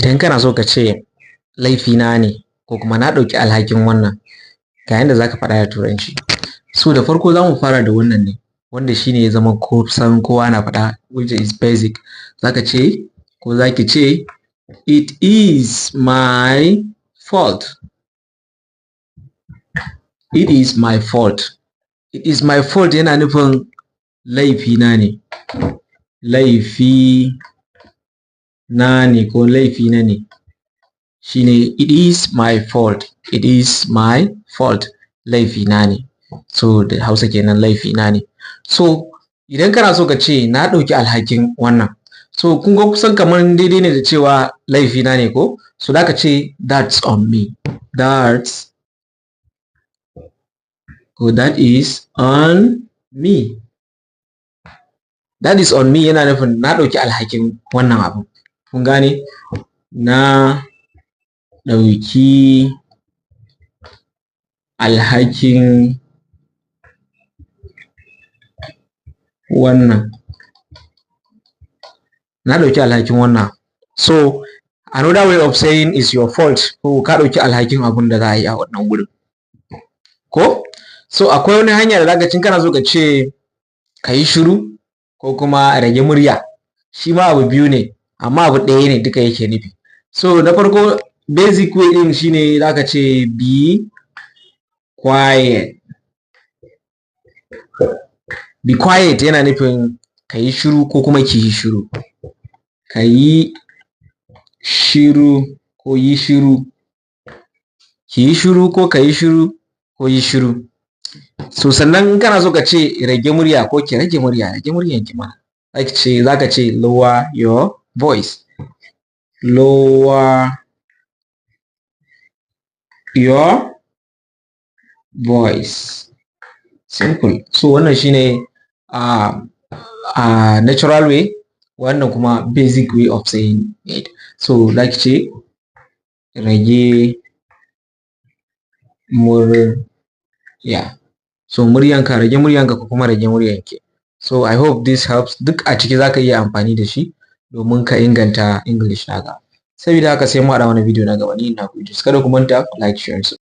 idan kana so ka ce laifina ne ko kuma na ɗauki alhakin wannan, ga yanda za ka faɗa da turanci. So da farko za mu fara da wannan ne, wanda shi ne ya zama kusan kowa na faɗa, which is basic. Za ka ce ko za ki ce it is my fault. It is my fault. It is my fault yana nufin laifina ne. Laifi na ne ko laifina ne. Shi ne it is my fault. It is my fault. Laifina ne. So da Hausa kenan laifina ne. So idan kana so ka ce na ɗauki alhakin wannan. So kun ga kusan kamar daidai ne da cewa laifina ne ko? So da ka ce that's on me. That is on me. That is on me yana nufin na ɗauki alhakin wannan abu. Kun gane? Na ɗauki alhakin wannan. Na ɗauki alhakin wannan. So another way of saying is your fault. Ko ka ɗauki alhakin abun da za a yi a wannan wurin. Ko? So akwai wani hanya da zaka cin kana so ka ce ka yi shiru ko kuma rage murya. Shi ma abu biyu ne, amma abu ɗaya ne duka yake nufi. So na farko basic way ɗin shine zaka ce be quiet. Be quiet yana nufin ka yi shiru ko kuma ki yi shiru. Ka yi shiru ko yi shiru. Ki yi shiru ko ka yi shiru ko yi shiru. So sannan in kana so ka ce rage murya ko ki rage murya, rage muryan ki ma. Za ka ce lower your voice. Lower your voice. Simple. So wannan shine natural way, wannan kuma basic way of saying it. So like ce rage murya. So muryanka, rage muryanka ko kuma rage muryanki. So I hope this helps. Duk a ciki za ka iya amfani da shi domin ka inganta English naka. Saboda haka sai mu haɗa wani bidiyo na gaba. Ni ina ku Idris. Kada ku manta like, share,